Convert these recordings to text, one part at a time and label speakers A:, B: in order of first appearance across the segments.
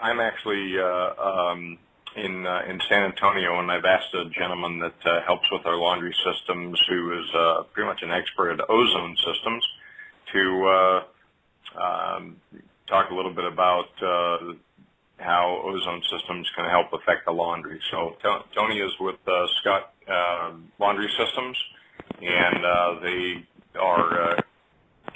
A: I'm actually in San Antonio, and I've asked a gentleman that helps with our laundry systems, who is pretty much an expert at ozone systems, to talk a little bit about how ozone systems can help affect the laundry. So Tony is with Scott Laundry Systems, and they are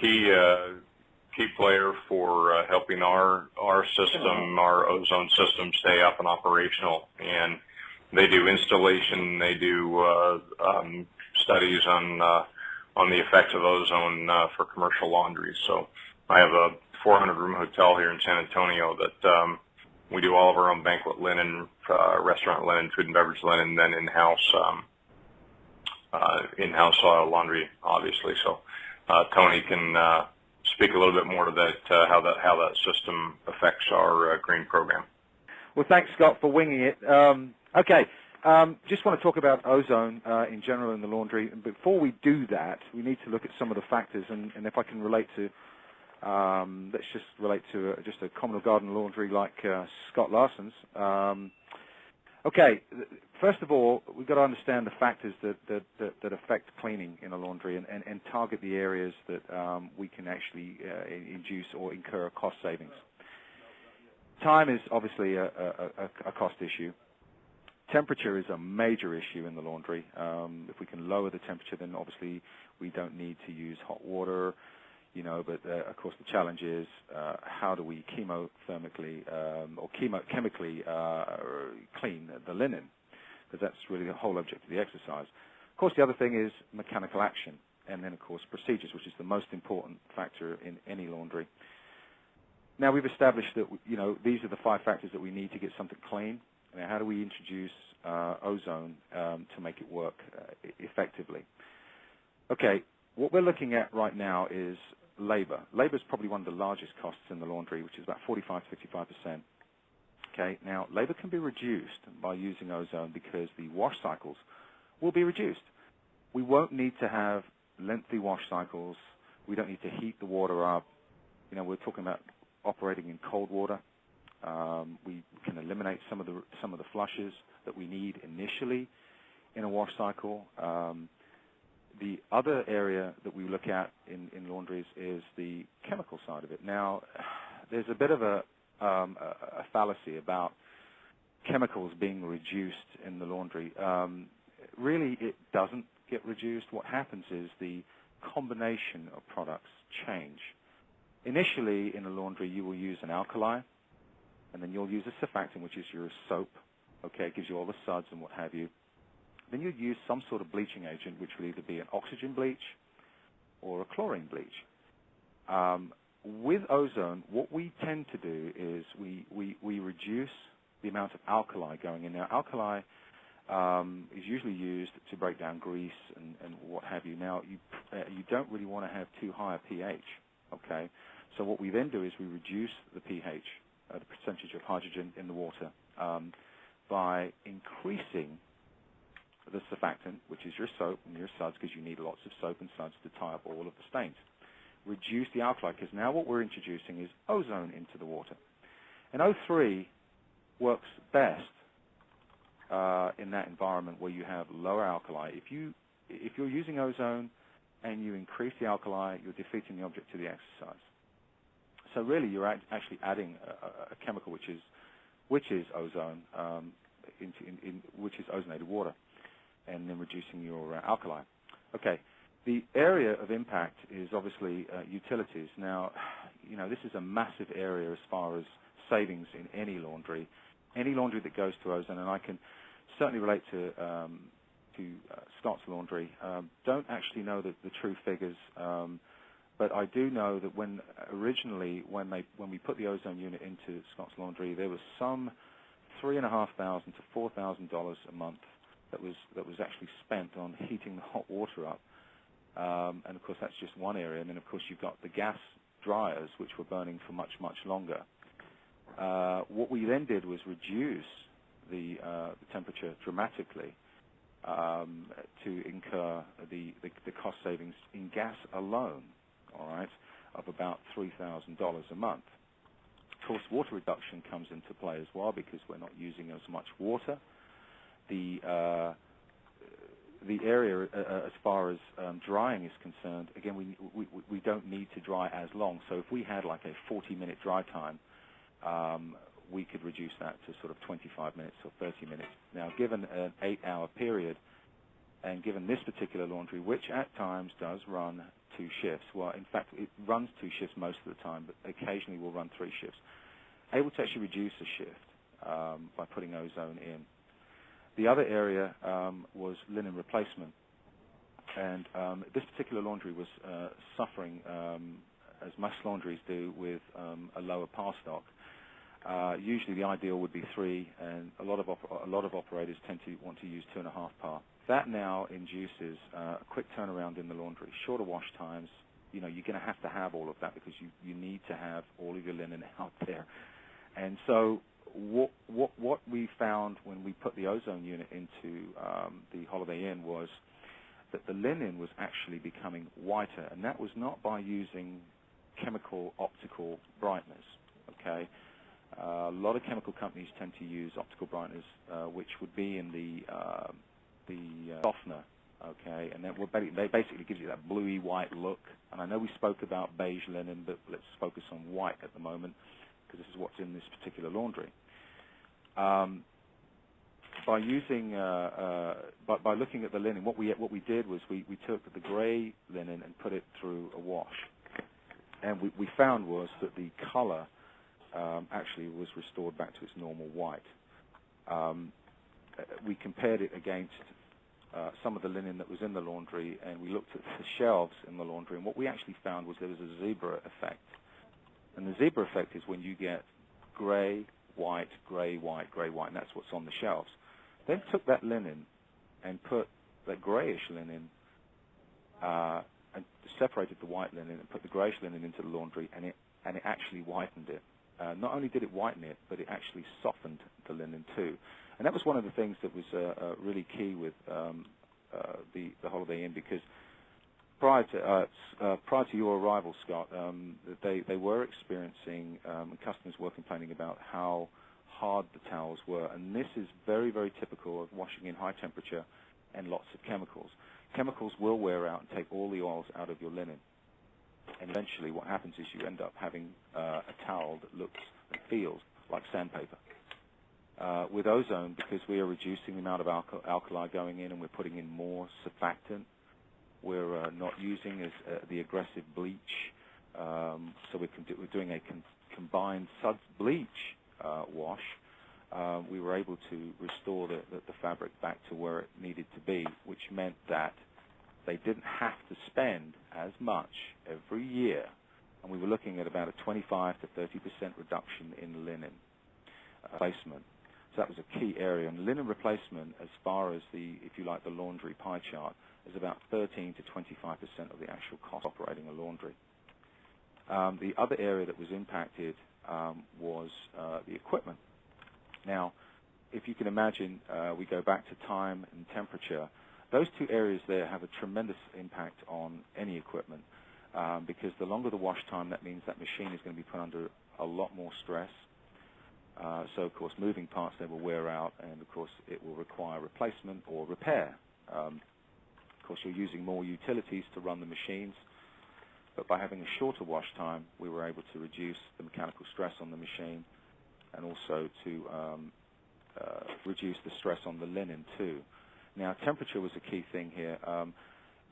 A: key player for helping our system, our ozone system, stay up and operational. And they do installation, they do studies on the effects of ozone for commercial laundry. So I have a 400-room hotel here in San Antonio that we do all of our own banquet linen, restaurant linen, food and beverage linen, and then in-house laundry, obviously. So Tony can speak a little bit more to that, how that system affects our green program.
B: Well, thanks, Scott, for winging it. Okay, just want to talk about ozone in general in the laundry. And before we do that, we need to look at some of the factors, and if I can relate to, let's just relate to just a common garden laundry like Scott Larson's. Okay, first of all, we've got to understand the factors that affect cleaning in a laundry and target the areas that we can actually induce or incur cost savings. Time is obviously a cost issue. Temperature is a major issue in the laundry. If we can lower the temperature, then obviously we don't need to use hot water. You know, but of course the challenge is how do we chemothermically or chemically clean the linen, because that's really the whole object of the exercise. Of course, the other thing is mechanical action, and then of course procedures, which is the most important factor in any laundry. Now we've established that these are the 5 factors that we need to get something clean. Now, how do we introduce ozone to make it work effectively? Okay, what we're looking at right now is labor. Labor is probably one of the largest costs in the laundry, which is about 45 to 55%. Okay, now labor can be reduced by using ozone because the wash cycles will be reduced. We won't need to have lengthy wash cycles. We don't need to heat the water up. We're talking about operating in cold water. We can eliminate some of the flushes that we need initially in a wash cycle. The other area that we look at in laundries is the chemical side of it. Now, there's a bit of a fallacy about chemicals being reduced in the laundry. Really, it doesn't get reduced. What happens is the combination of products change. Initially, in a laundry, you will use an alkali, and then you'll use a surfactant, which is your soap. Okay, it gives you all the suds and what have you. Then you'd use some sort of bleaching agent, which will either be an oxygen bleach or a chlorine bleach. With ozone, what we tend to do is we reduce the amount of alkali going in. Now, alkali is usually used to break down grease and what have you. Now, you don't really want to have too high a pH, okay? So what we then do is we reduce the pH, the percentage of hydrogen in the water, by increasing the surfactant, which is your soap and your suds, because you need lots of soap and suds to tie up all of the stains. Reduce the alkali, because now what we're introducing is ozone into the water. And O3 works best in that environment where you have lower alkali. If you're using ozone and you increase the alkali, you're defeating the object of the exercise. So really, you're actually adding a chemical which is ozone, which is ozonated water, and then reducing your alkali. Okay, the area of impact is obviously utilities. Now, this is a massive area as far as savings in any laundry that goes to ozone, and I can certainly relate to Scott's Laundry. Don't actually know the true figures, but I do know that when we put the ozone unit into Scott's Laundry, there was some $3,500 to $4,000 a month that was actually spent on heating the hot water up. And of course, that's just one area. And then, of course, you've got the gas dryers, which were burning for much, much longer. What we then did was reduce the temperature dramatically to incur the cost savings in gas alone, all right, of about $3,000 a month. course, water reduction comes into play as well because we're not using as much water. The area, as far as drying is concerned, again, we don't need to dry as long. So if we had like a 40-minute dry time, we could reduce that to sort of 25 minutes or 30 minutes. Now, given an 8-hour period, and given this particular laundry, which at times does run 2 shifts, well, in fact, it runs 2 shifts most of the time, but occasionally we'll run 3 shifts, able to actually reduce a shift by putting ozone in. The other area was linen replacement, and this particular laundry was suffering, as most laundries do, with a lower par stock. Usually the ideal would be 3, and a lot of operators tend to want to use 2.5 par. That now induces a quick turnaround in the laundry, shorter wash times. You know, you're going to have all of that because you need to have all of your linen out there. And so what we found when we put the ozone unit into the Holiday Inn was that the linen was actually becoming whiter, and that was not by using chemical optical brighteners. Okay, a lot of chemical companies tend to use optical brighteners, which would be in the softener. Okay, and they basically gives you that bluey white look. And I know we spoke about beige linen, but let's focus on white at the moment because this is what's in this particular laundry. By using, by looking at the linen, what we did was we took the gray linen and put it through a wash, and we found was that the color actually was restored back to its normal white. We compared it against some of the linen that was in the laundry, and we looked at the shelves in the laundry, and what we actually found was there was a zebra effect. And the zebra effect is when you get gray, white, gray, white, gray, white, and that's what's on the shelves. Then took that linen and put that grayish linen and separated the white linen and put the grayish linen into the laundry, and it actually whitened it. Not only did it whiten it, but it actually softened the linen too. And that was one of the things that was really key with the Holiday Inn, because prior to your arrival, Scott, they were experiencing, and customers were complaining about how hard the towels were. And this is very, very typical of washing in high temperature and lots of chemicals. Chemicals will wear out and take all the oils out of your linen. And eventually what happens is you end up having a towel that looks and feels like sandpaper. With ozone, because we are reducing the amount of alkali going in and we're putting in more surfactant, we're not using the aggressive bleach, so we're doing a combined suds bleach wash. We were able to restore the fabric back to where it needed to be, which meant that they didn't have to spend as much every year, and we were looking at about a 25 to 30% reduction in linen replacement. So that was a key area. And linen replacement, as far as if you like, the laundry pie chart, is about 13 to 25% of the actual cost of operating a laundry. The other area that was impacted was the equipment. Now, if you can imagine, we go back to time and temperature. Those two areas there have a tremendous impact on any equipment because the longer the wash time, that means that machine is going to be put under a lot more stress. So, of course, moving parts there will wear out, and, of course, it will require replacement or repair. Of course, you're using more utilities to run the machines, but by having a shorter wash time, we were able to reduce the mechanical stress on the machine and also to reduce the stress on the linen, too. Now, temperature was a key thing here.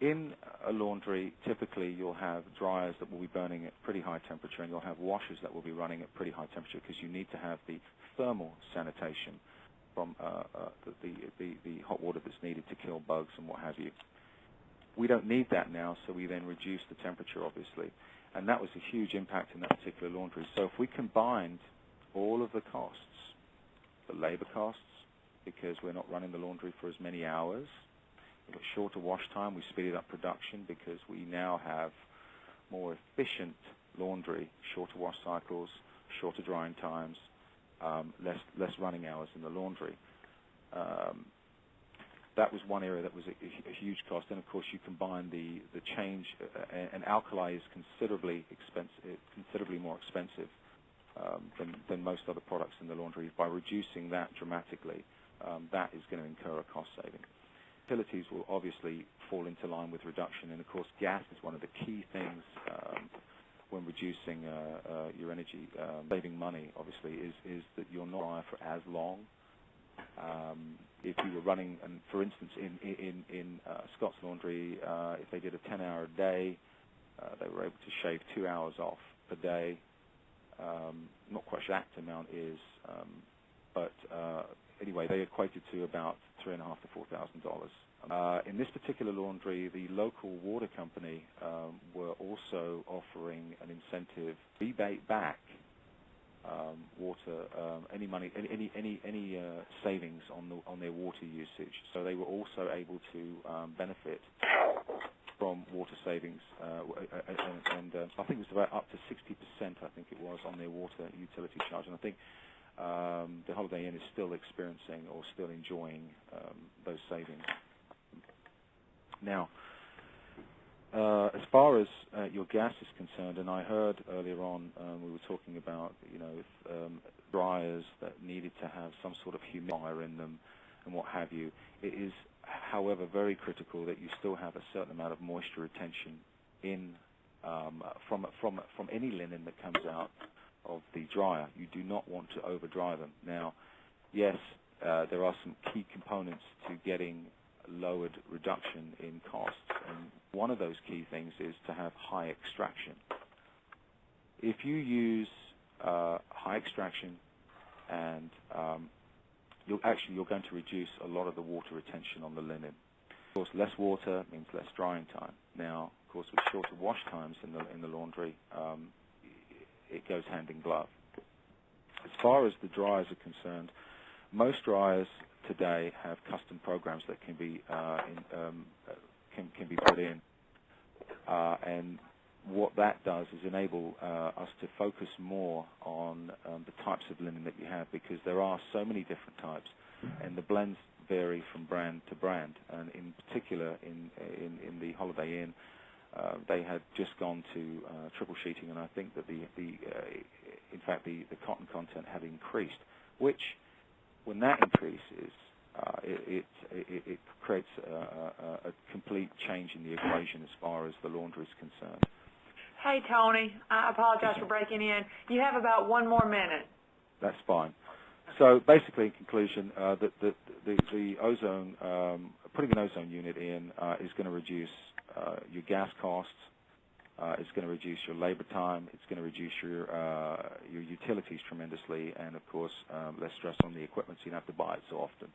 B: In a laundry, typically you'll have dryers that will be burning at pretty high temperature, and you'll have washers that will be running at pretty high temperature because you need to have the thermal sanitation from the hot water that's needed to kill bugs and what have you. We don't need that now, so we then reduce the temperature, obviously. And that was a huge impact in that particular laundry. So if we combined all of the costs, the labor costs, because we're not running the laundry for as many hours, we've got shorter wash time, we speeded up production because we now have more efficient laundry, shorter wash cycles, shorter drying times, less running hours in the laundry. That was one area that was a huge cost. And, of course, you combine the change, and alkali is considerably more expensive than most other products in the laundry. By reducing that dramatically, that is going to incur a cost saving. Utilities will obviously fall into line with reduction, and of course gas is one of the key things when reducing your energy. Saving money, obviously, is that you're not dry for as long. If you were running, and for instance, in Scott's Laundry, if they did a 10-hour day, they were able to shave 2 hours off per day. Not quite sure that amount is, but anyway, they equated to about $3,500 to $4,000. In this particular laundry, the local water company were also offering an incentive rebate back water, any money, any savings on their water usage. So they were also able to benefit from water savings, and I think it was about up to 60%. I think it was on their water utility charge, and I think the Holiday Inn is still experiencing or still enjoying those savings. Now, as far as your gas is concerned, and I heard earlier on we were talking about, dryers that needed to have some sort of humidifier in them and what have you. It is, however, very critical that you still have a certain amount of moisture retention in from any linen that comes out of the dryer. You do not want to over dry them. Now, yes, there are some key components to getting lowered reduction in costs, and one of those key things is to have high extraction. If you use high extraction, and you're going to reduce a lot of the water retention on the linen. Of course, less water means less drying time. Now, of course, with shorter wash times in the laundry, it goes hand in glove. As far as the dryers are concerned, most dryers today have custom programs that can be can be put in, and what that does is enable us to focus more on the types of linen that you have, because there are so many different types, and the blends vary from brand to brand. And in particular, in the Holiday Inn, they had just gone to triple sheeting, and I think that in fact the cotton content had increased, which when that increases, it creates a complete change in the equation as far as the laundry is concerned.
C: Hey, Tony, I apologize for breaking in. You have about 1 more minute.
B: That's fine. So basically, in conclusion, the ozone, putting an ozone unit in is going to reduce your gas costs. It's going to reduce your labor time. It's going to reduce your utilities tremendously, and of course, less stress on the equipment, so you don't have to buy it so often.